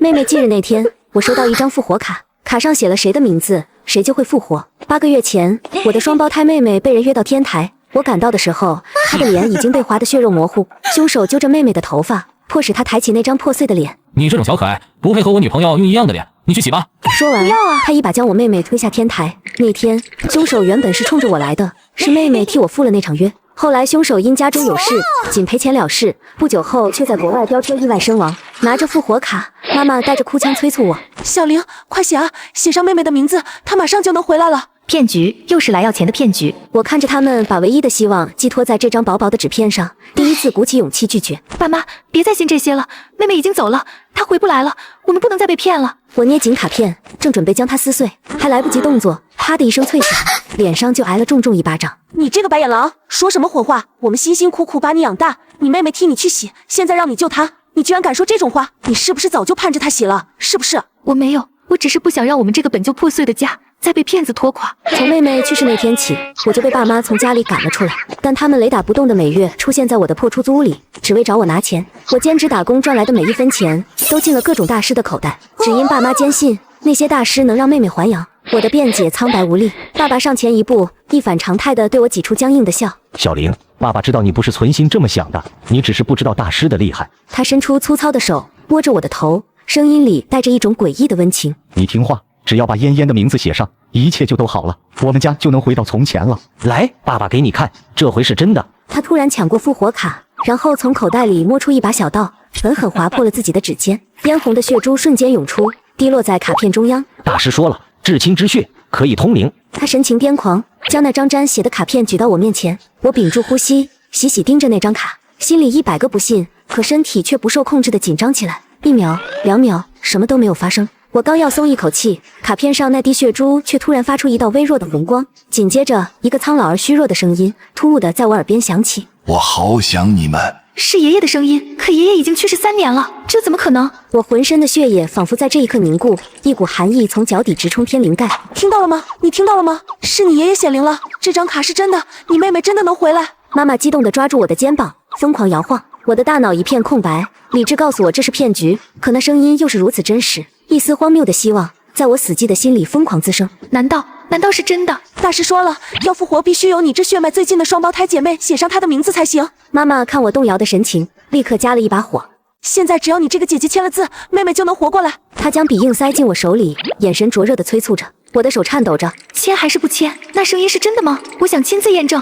妹妹忌日那天，我收到一张复活卡，卡上写了谁的名字，谁就会复活。8个月前，我的双胞胎妹妹被人约到天台，我赶到的时候，她的脸已经被划得血肉模糊，凶手揪着妹妹的头发，迫使她抬起那张破碎的脸。你这种小可爱，不配和我女朋友用一样的脸，你去洗吧。说完，他一把将我妹妹推下天台。那天，凶手原本是冲着我来的，是妹妹替我赴了那场约。后来凶手因家中有事，仅赔钱了事。不久后，却在国外飙车意外身亡。拿着复活卡，妈妈带着哭腔催促我：“小玲，快写啊，写上妹妹的名字，她马上就能回来了。”骗局，又是来要钱的骗局。我看着他们把唯一的希望寄托在这张薄薄的纸片上，第一次鼓起勇气拒绝。爸妈，别再信这些了，妹妹已经走了，她回不来了，我们不能再被骗了。我捏紧卡片，正准备将它撕碎，还来不及动作，啪的一声脆响，脸上就挨了重重一巴掌。你这个白眼狼，说什么混话？我们辛辛苦苦把你养大，你妹妹替你去洗，现在让你救她，你居然敢说这种话？你是不是早就盼着她洗了？是不是？我没有，我只是不想让我们这个本就破碎的家再被骗子拖垮。从妹妹去世那天起，我就被爸妈从家里赶了出来，但他们雷打不动的每月出现在我的破出租屋里，只为找我拿钱。我兼职打工赚来的每一分钱，都进了各种大师的口袋，只因爸妈坚信那些大师能让妹妹还阳。我的辩解苍白无力，爸爸上前一步，一反常态地对我挤出僵硬的笑。小玲，爸爸知道你不是存心这么想的，你只是不知道大师的厉害。他伸出粗糙的手摸着我的头，声音里带着一种诡异的温情。你听话，只要把嫣嫣的名字写上，一切就都好了，我们家就能回到从前了。来，爸爸给你看，这回是真的。他突然抢过复活卡，然后从口袋里摸出一把小刀，狠狠划破了自己的指尖，嫣红的血珠瞬间涌出，滴落在卡片中央。大师说了，至亲之血可以通灵。他神情癫狂，将那张沾血的卡片举到我面前。我屏住呼吸，死死盯着那张卡，心里100个不信，可身体却不受控制的紧张起来。1秒、2秒，什么都没有发生。我刚要松一口气，卡片上那滴血珠却突然发出一道微弱的红光，紧接着一个苍老而虚弱的声音突兀地在我耳边响起：“我好想你们。”是爷爷的声音，可爷爷已经去世3年了，这怎么可能？我浑身的血液仿佛在这一刻凝固，一股寒意从脚底直冲天灵盖。听到了吗？你听到了吗？是你爷爷显灵了，这张卡是真的，你妹妹真的能回来。妈妈激动地抓住我的肩膀，疯狂摇晃。我的大脑一片空白，理智告诉我这是骗局，可那声音又是如此真实，一丝荒谬的希望在我死寂的心里疯狂滋生。难道是真的？大师说了，要复活必须有你这血脉最近的双胞胎姐妹写上她的名字才行。妈妈看我动摇的神情，立刻加了一把火。现在只要你这个姐姐签了字，妹妹就能活过来。她将笔硬塞进我手里，眼神灼热地催促着。我的手颤抖着，签还是不签？那声音是真的吗？我想亲自验证。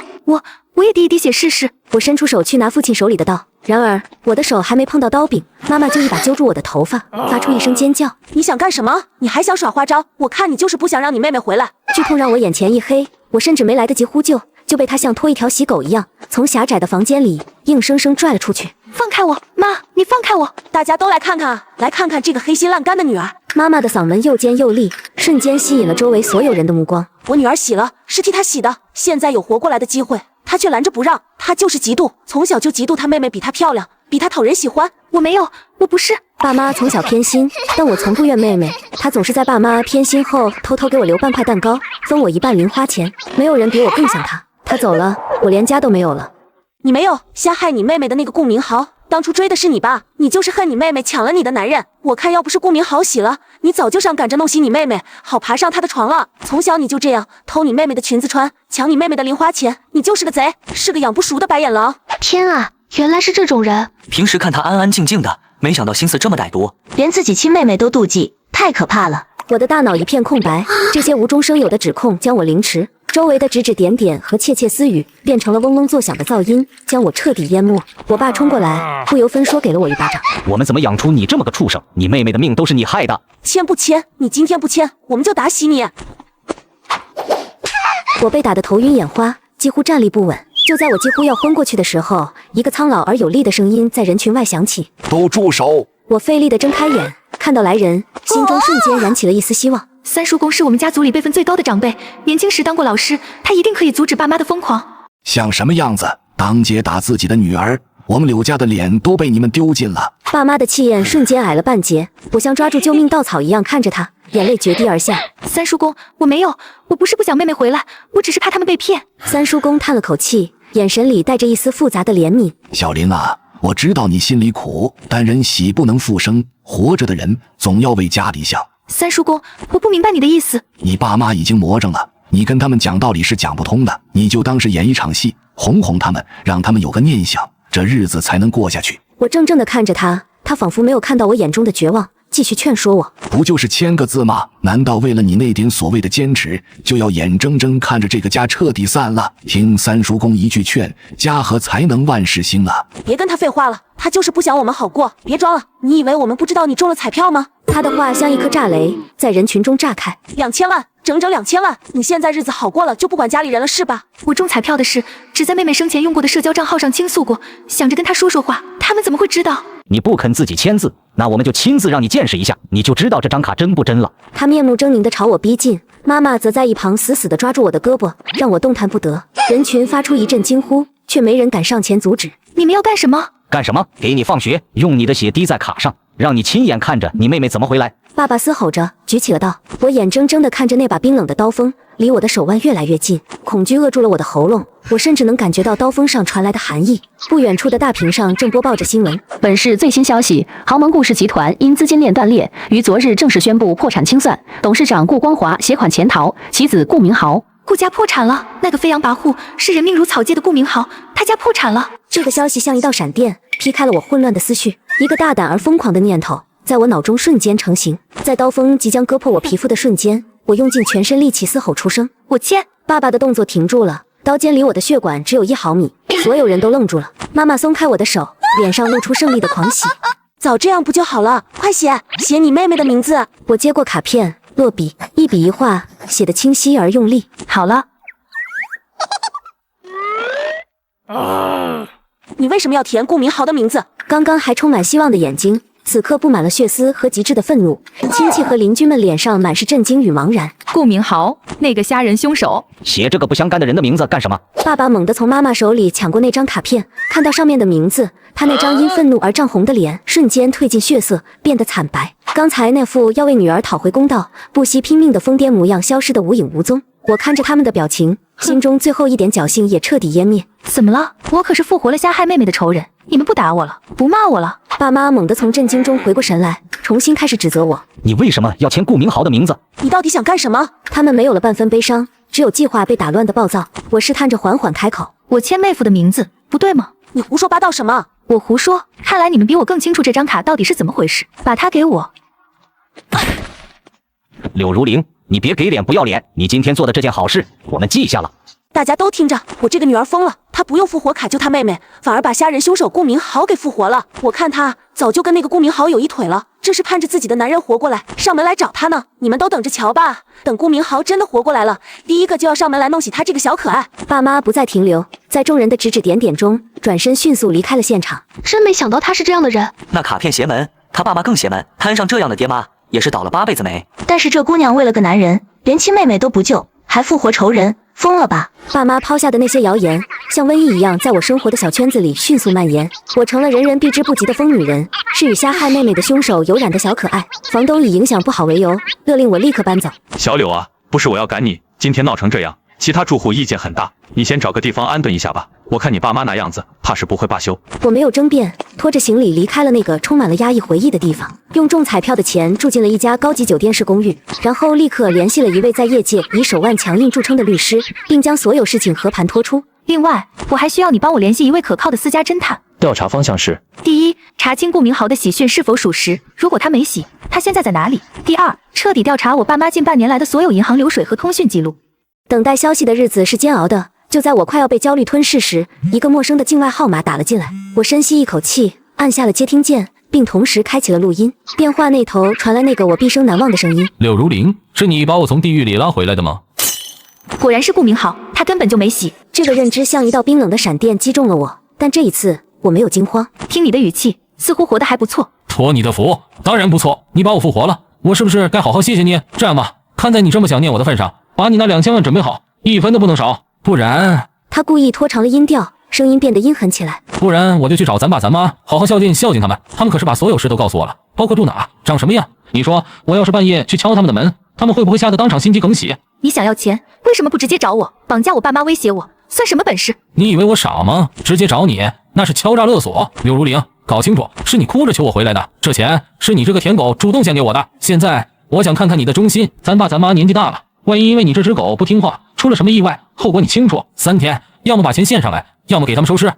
我也滴一滴血试试。我伸出手去拿父亲手里的刀，然而我的手还没碰到刀柄，妈妈就一把揪住我的头发，发出一声尖叫。你想干什么？你还想耍花招？我看你就是不想让你妹妹回来。剧痛让我眼前一黑，我甚至没来得及呼救，就被他像拖一条喜狗一样从狭窄的房间里硬生生拽了出去。放开我，妈，你放开我！大家都来看看啊，来看看这个黑心烂肝的女儿。妈妈的嗓门又尖又利，瞬间吸引了周围所有人的目光。我女儿洗了，是替她洗的，现在有活过来的机会，她却拦着不让。她就是嫉妒，从小就嫉妒她妹妹比她漂亮，比她讨人喜欢。我没有，我不是。爸妈从小偏心，但我从不怨妹妹。她总是在爸妈偏心后偷偷给我留半块蛋糕，分我一半零花钱。没有人比我更想她。她走了，我连家都没有了。你没有瞎害你妹妹的那个顾明豪，当初追的是你吧？你就是恨你妹妹抢了你的男人。我看要不是顾明豪洗了，你早就上赶着弄死你妹妹，好爬上他的床了。从小你就这样，偷你妹妹的裙子穿，抢你妹妹的零花钱，你就是个贼，是个养不熟的白眼狼。天啊，原来是这种人。平时看他安安静静的，没想到心思这么歹毒，连自己亲妹妹都妒忌，太可怕了。我的大脑一片空白，这些无中生有的指控将我凌迟，周围的指指点点和窃窃私语变成了嗡嗡作响的噪音，将我彻底淹没。我爸冲过来，不由分说给了我一巴掌。我们怎么养出你这么个畜生？你妹妹的命都是你害的。签不签？你今天不签，我们就打死你。我被打得头晕眼花，几乎站立不稳。就在我几乎要昏过去的时候，一个苍老而有力的声音在人群外响起：“都住手！”我费力地睁开眼，看到来人，心中瞬间燃起了一丝希望。三叔公是我们家族里辈分最高的长辈，年轻时当过老师，他一定可以阻止爸妈的疯狂。像什么样子？当街打自己的女儿，我们柳家的脸都被你们丢尽了。爸妈的气焰瞬间矮了半截，我像抓住救命稻草一样看着他，眼泪决堤而下。三叔公，我没有，我不是不想妹妹回来，我只是怕他们被骗。三叔公叹了口气，眼神里带着一丝复杂的怜悯。小林啊，我知道你心里苦，但人喜不能复生，活着的人总要为家里想。三叔公，我不明白你的意思。你爸妈已经魔怔了，你跟他们讲道理是讲不通的，你就当是演一场戏，哄哄他们，让他们有个念想，这日子才能过下去。我怔怔地看着他，他仿佛没有看到我眼中的绝望，继续劝说我。不就是1000个字吗？难道为了你那点所谓的坚持，就要眼睁睁看着这个家彻底散了？听三叔公一句劝，家和才能万事兴啊！别跟他废话了，他就是不想我们好过。别装了，你以为我们不知道你中了彩票吗？他的话像一颗炸雷，在人群中炸开。2000万，整整2000万！你现在日子好过了，就不管家里人了是吧？我中彩票的事，只在妹妹生前用过的社交账号上倾诉过，想着跟她说说话，他们怎么会知道？你不肯自己签字，那我们就亲自让你见识一下，你就知道这张卡真不真了。他面目狰狞地朝我逼近，妈妈则在一旁死死地抓住我的胳膊，让我动弹不得。人群发出一阵惊呼，却没人敢上前阻止。你们要干什么？干什么？给你放血，用你的血滴在卡上，让你亲眼看着你妹妹怎么回来。爸爸嘶吼着举起了刀，我眼睁睁地看着那把冰冷的刀锋离我的手腕越来越近，恐惧扼住了我的喉咙，我甚至能感觉到刀锋上传来的寒意。不远处的大屏上正播报着新闻。本市最新消息，豪门顾氏集团因资金链断裂，于昨日正式宣布破产清算，董事长顾光华携款潜逃，其子顾明豪。顾家破产了，那个飞扬跋扈、视人命如草芥的顾明豪，他家破产了。这个消息像一道闪电，劈开了我混乱的思绪。一个大胆而疯狂的念头在我脑中瞬间成型。在刀锋即将割破我皮肤的瞬间，我用尽全身力气嘶吼出声：我签！爸爸的动作停住了，刀尖离我的血管只有1毫米。所有人都愣住了。妈妈松开我的手，脸上露出胜利的狂喜。早这样不就好了？快写你妹妹的名字。我接过卡片，落笔，一笔一画，写得清晰而用力。好了。你为什么要填顾明豪的名字？刚刚还充满希望的眼睛，此刻布满了血丝和极致的愤怒。亲戚和邻居们脸上满是震惊与茫然。顾明豪，那个杀人凶手。写这个不相干的人的名字干什么？爸爸猛地从妈妈手里抢过那张卡片，看到上面的名字，他那张因愤怒而涨红的脸瞬间褪尽血色，变得惨白。刚才那副要为女儿讨回公道、不惜拼命的疯癫模样消失得无影无踪。我看着他们的表情，心中最后一点侥幸也彻底湮灭。怎么了？我可是复活了杀害妹妹的仇人，你们不打我了，不骂我了？爸妈猛地从震惊中回过神来，重新开始指责我。你为什么要签顾明豪的名字？你到底想干什么？他们没有了半分悲伤，只有计划被打乱的暴躁。我试探着缓缓开口：我签妹夫的名字，不对吗？你胡说八道什么？我胡说？看来你们比我更清楚这张卡到底是怎么回事。把它给我。柳如灵，你别给脸不要脸！你今天做的这件好事，我们记下了。大家都听着，我这个女儿疯了，她不用复活卡救她妹妹，反而把杀人凶手顾明豪给复活了。我看她早就跟那个顾明豪有一腿了，这是盼着自己的男人活过来，上门来找她呢。你们都等着瞧吧，等顾明豪真的活过来了，第一个就要上门来弄死她这个小可爱。爸妈不再停留，在众人的指指点点中，转身迅速离开了现场。真没想到他是这样的人。那卡片邪门，他爸妈更邪门，摊上这样的爹妈，也是倒了8辈子霉。但是这姑娘为了个男人，连亲妹妹都不救，还复活仇人，疯了吧？爸妈抛下的那些谣言，像瘟疫一样在我生活的小圈子里迅速蔓延。我成了人人避之不及的疯女人，是与杀害妹妹的凶手有染的小可爱。房东以影响不好为由，勒令我立刻搬走。小柳啊，不是我要赶你，今天闹成这样，其他住户意见很大，你先找个地方安顿一下吧。我看你爸妈那样子，怕是不会罢休。我没有争辩，拖着行李离开了那个充满了压抑回忆的地方，用中彩票的钱住进了一家高级酒店式公寓，然后立刻联系了一位在业界以手腕强硬著称的律师，并将所有事情和盘托出。另外，我还需要你帮我联系一位可靠的私家侦探。调查方向是：第一，查清顾明豪的喜讯是否属实，如果他没喜，他现在在哪里？第二，彻底调查我爸妈近半年来的所有银行流水和通讯记录。等待消息的日子是煎熬的。就在我快要被焦虑吞噬时，一个陌生的境外号码打了进来。我深吸一口气，按下了接听键，并同时开启了录音。电话那头传来那个我毕生难忘的声音：柳如灵，是你把我从地狱里拉回来的吗？果然是顾明豪，他根本就没洗。这个认知像一道冰冷的闪电击中了我，但这一次我没有惊慌。听你的语气，似乎活得还不错。托你的福，当然不错。你把我复活了，我是不是该好好谢谢你？这样吧，看在你这么想念我的份上，把你那2000万准备好，1分都不能少。不然，他故意拖长了音调，声音变得阴狠起来。不然我就去找咱爸咱妈，好好孝敬他们。他们可是把所有事都告诉我了，包括住哪、长什么样。你说我要是半夜去敲他们的门，他们会不会吓得当场心肌梗死？你想要钱，为什么不直接找我？绑架我爸妈，威胁我，算什么本事？你以为我傻吗？直接找你，那是敲诈勒索。柳如灵，搞清楚，是你哭着求我回来的，这钱是你这个舔狗主动献给我的。现在我想看看你的忠心，咱爸咱妈年纪大了，万一因为你这只狗不听话，出了什么意外，后果你清楚。3天，要么把钱献上来，要么给他们收尸。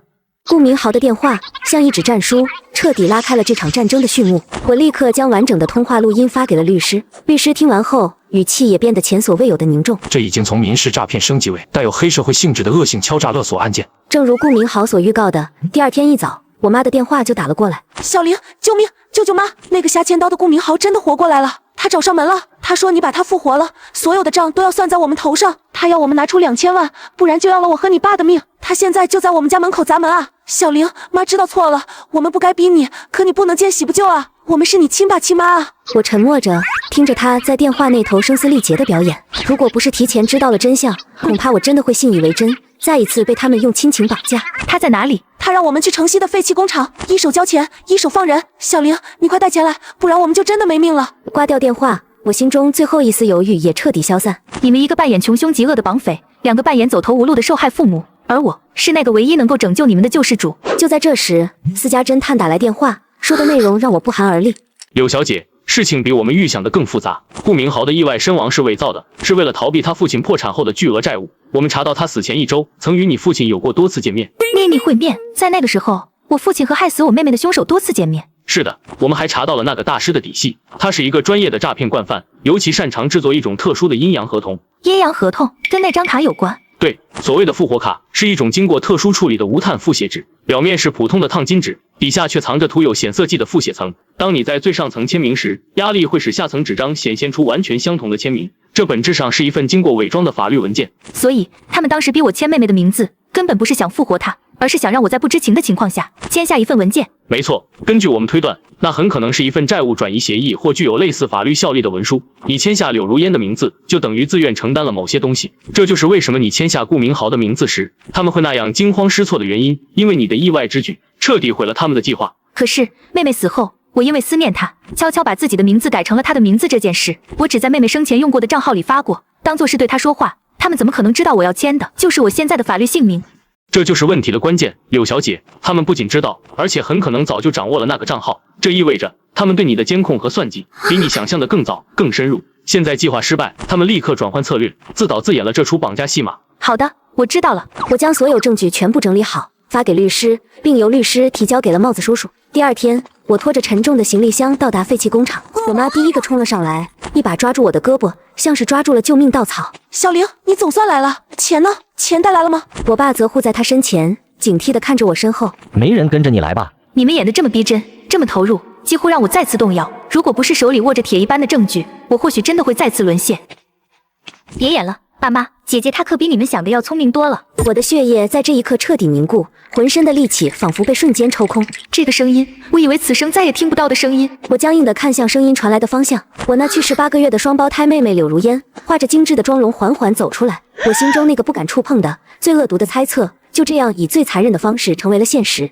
顾明豪的电话像一纸战书，彻底拉开了这场战争的序幕。我立刻将完整的通话录音发给了律师。律师听完后，语气也变得前所未有的凝重。这已经从民事诈骗升级为带有黑社会性质的恶性敲诈勒索案件。正如顾明豪所预告的，第2天一早，我妈的电话就打了过来。小玲，救命！救救妈！那个下千刀的顾明豪真的活过来了，他找上门了。他说你把他复活了，所有的账都要算在我们头上。他要我们拿出2000万，不然就要了我和你爸的命。他现在就在我们家门口砸门啊！小玲，妈知道错了，我们不该逼你，可你不能见死不救啊！我们是你亲爸亲妈啊！我沉默着，听着他在电话那头声嘶力竭的表演。如果不是提前知道了真相，恐怕我真的会信以为真，再一次被他们用亲情绑架。他在哪里？他让我们去城西的废弃工厂，一手交钱，一手放人。小玲，你快带钱来，不然我们就真的没命了。挂掉电话，我心中最后一丝犹豫也彻底消散。你们一个扮演穷凶极恶的绑匪，2个扮演走投无路的受害父母，而我是那个唯一能够拯救你们的救世主。就在这时，私家侦探打来电话，说的内容让我不寒而栗。柳小姐，事情比我们预想的更复杂。顾明豪的意外身亡是伪造的，是为了逃避他父亲破产后的巨额债务。我们查到他死前1周曾与你父亲有过多次见面。秘密会面，在那个时候，我父亲和害死我妹妹的凶手多次见面。是的，我们还查到了那个大师的底细，他是一个专业的诈骗惯犯，尤其擅长制作一种特殊的阴阳合同。阴阳合同跟那张卡有关？对，所谓的复活卡是一种经过特殊处理的无碳复写纸，表面是普通的烫金纸，底下却藏着涂有显色剂的复写层。当你在最上层签名时，压力会使下层纸张显现出完全相同的签名，这本质上是一份经过伪装的法律文件。所以他们当时逼我签妹妹的名字，根本不是想复活她，而是想让我在不知情的情况下签下一份文件。没错，根据我们推断，那很可能是一份债务转移协议或具有类似法律效力的文书。你签下柳如烟的名字，就等于自愿承担了某些东西。这就是为什么你签下顾明豪的名字时，他们会那样惊慌失措的原因，因为你的意外之举彻底毁了他们的计划。可是妹妹死后，我因为思念她，悄悄把自己的名字改成了她的名字。这件事，我只在妹妹生前用过的账号里发过，当作是对她说话。他们怎么可能知道我要签的就是我现在的法律姓名？这就是问题的关键，柳小姐，他们不仅知道，而且很可能早就掌握了那个账号。这意味着他们对你的监控和算计比你想象的更早、更深入。现在计划失败，他们立刻转换策略，自导自演了这出绑架戏码。好的，我知道了。我将所有证据全部整理好，发给律师，并由律师提交给了帽子叔叔。第2天，我拖着沉重的行李箱到达废弃工厂。我妈第一个冲了上来，一把抓住我的胳膊，像是抓住了救命稻草。小玲，你总算来了，钱呢？钱带来了吗？我爸则护在她身前，警惕地看着我身后。没人跟着你来吧？你们演得这么逼真，这么投入，几乎让我再次动摇。如果不是手里握着铁一般的证据，我或许真的会再次沦陷。别演了，爸妈，姐姐她可比你们想的要聪明多了。我的血液在这一刻彻底凝固，浑身的力气仿佛被瞬间抽空。这个声音，我以为此生再也听不到的声音。我僵硬地看向声音传来的方向。我那去世8个月的双胞胎妹妹柳如烟，画着精致的妆容缓缓走出来。我心中那个不敢触碰的、最恶毒的猜测，就这样以最残忍的方式成为了现实。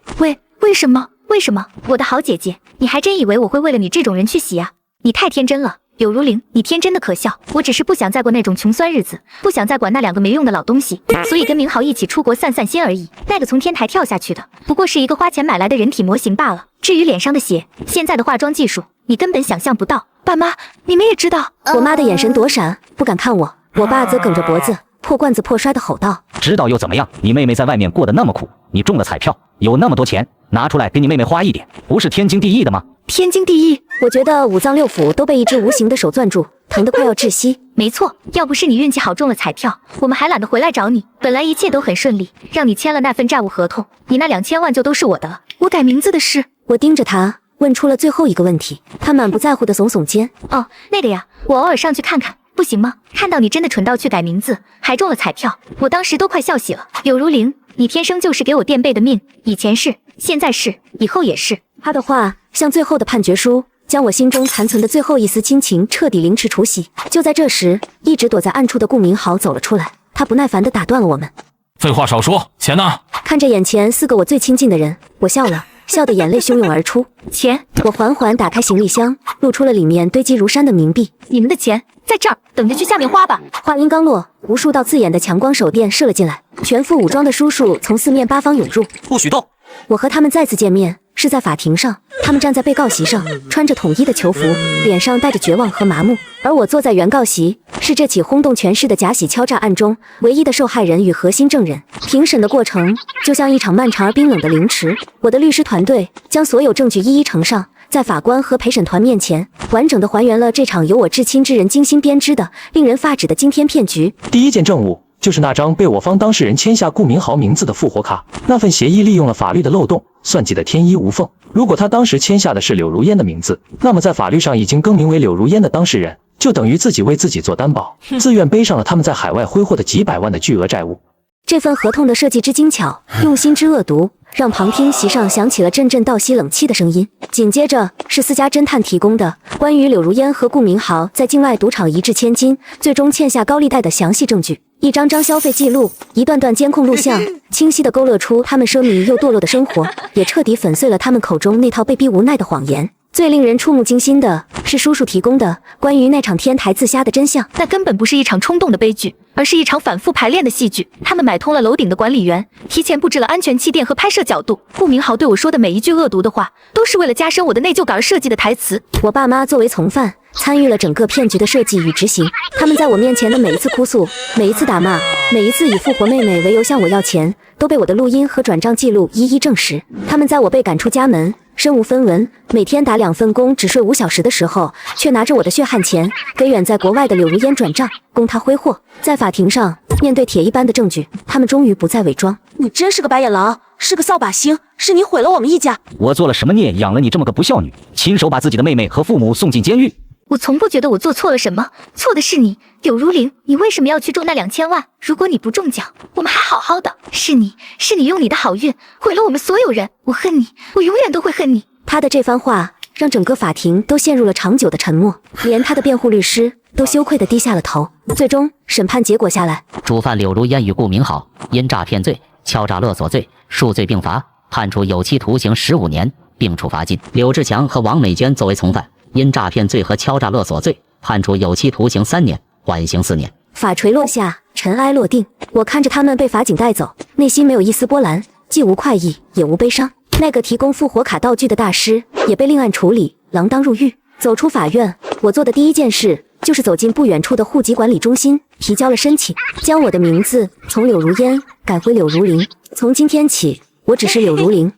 为什么？为什么？我的好姐姐，你还真以为我会为了你这种人去死啊？你太天真了。柳如灵，你天真的可笑。我只是不想再过那种穷酸日子，不想再管那2个没用的老东西，所以跟明豪一起出国散散心而已。那个从天台跳下去的，不过是一个花钱买来的人体模型罢了。至于脸上的血，现在的化妆技术，你根本想象不到。爸妈，你们也知道。我妈的眼神躲闪，不敢看我。我爸则梗着脖子，破罐子破摔地吼道：知道又怎么样？你妹妹在外面过得那么苦，你中了彩票，有那么多钱，拿出来给你妹妹花一点，不是天经地义的吗？天经地义？我觉得5脏6腑都被一只无形的手攥住，疼得快要窒息。没错，要不是你运气好中了彩票，我们还懒得回来找你。本来一切都很顺利，让你签了那份债务合同，你那2000万就都是我的了。我改名字的事，我盯着他，问出了最后一个问题。他满不在乎地耸耸肩。哦，那个呀，我偶尔上去看看，不行吗？看到你真的蠢到去改名字，还中了彩票，我当时都快笑死了。柳如灵，你天生就是给我垫背的命，以前是，现在是，以后也是。他的话像最后的判决书，将我心中残存的最后一丝亲情彻底凌迟除洗。就在这时，一直躲在暗处的顾明豪走了出来，他不耐烦地打断了我们。废话少说，钱呢？看着眼前4个我最亲近的人，我笑了，笑得眼泪汹涌而出。钱？我缓缓打开行李箱，露出了里面堆积如山的冥币。你们的钱在这儿，等着去下面花吧。话音刚落，无数道刺眼的强光手电射了进来，全副武装的叔叔从4面8方涌入。不许动！我和他们再次见面是在法庭上，他们站在被告席上，穿着统一的囚服，脸上带着绝望和麻木，而我坐在原告席，是这起轰动全市的假洗敲诈案中唯一的受害人与核心证人。庭审的过程就像一场漫长而冰冷的凌迟，我的律师团队将所有证据一一呈上，在法官和陪审团面前，完整的还原了这场由我至亲之人精心编织的、令人发指的惊天骗局。第一件证物就是那张被我方当事人签下顾明豪名字的复活卡，那份协议利用了法律的漏洞，算计得天衣无缝。如果他当时签下的是柳如烟的名字，那么在法律上已经更名为柳如烟的当事人，就等于自己为自己做担保，自愿背上了他们在海外挥霍的几百万的巨额债务。这份合同的设计之精巧，用心之恶毒，让旁听席上响起了阵阵倒吸冷气的声音。紧接着是私家侦探提供的关于柳如烟和顾明豪在境外赌场一掷千金，最终欠下高利贷的详细证据。一张张消费记录，一段段监控录像，清晰地勾勒出他们奢靡又堕落的生活，也彻底粉碎了他们口中那套被逼无奈的谎言。最令人触目惊心的是叔叔提供的关于那场天台自杀的真相。那根本不是一场冲动的悲剧，而是一场反复排练的戏剧。他们买通了楼顶的管理员，提前布置了安全气垫和拍摄角度。顾明豪对我说的每一句恶毒的话，都是为了加深我的内疚感而设计的台词。我爸妈作为从犯，参与了整个骗局的设计与执行。他们在我面前的每一次哭诉，每一次打骂，每一次以复活妹妹为由向我要钱，都被我的录音和转账记录一一证实。他们在我被赶出家门，身无分文，每天打2份工，只睡5小时的时候，却拿着我的血汗钱给远在国外的柳如烟转账，供他挥霍。在法庭上，面对铁一般的证据，他们终于不再伪装。你真是个白眼狼，是个扫把星，是你毁了我们一家。我做了什么孽，养了你这么个不孝女，亲手把自己的妹妹和父母送进监狱？我从不觉得我做错了什么，错的是你，柳如灵，你为什么要去中那2000万？如果你不中奖，我们还好好的。是你用你的好运毁了我们所有人，我恨你，我永远都会恨你。他的这番话让整个法庭都陷入了长久的沉默，连他的辩护律师都羞愧地低下了头。最终审判结果下来，主犯柳如烟与顾明豪因诈骗罪、敲诈勒索罪数罪并罚，判处有期徒刑15年，并处罚金。柳志强和王美娟作为从犯，因诈骗罪和敲诈勒索罪判处有期徒刑3年，缓刑4年。法锤落下，尘埃落定。我看着他们被法警带走，内心没有一丝波澜，既无快意，也无悲伤。那个提供复活卡道具的大师也被另案处理，锒铛入狱。走出法院，我做的第一件事就是走进不远处的户籍管理中心，提交了申请，将我的名字从柳如烟改回柳如灵。从今天起，我只是柳如灵。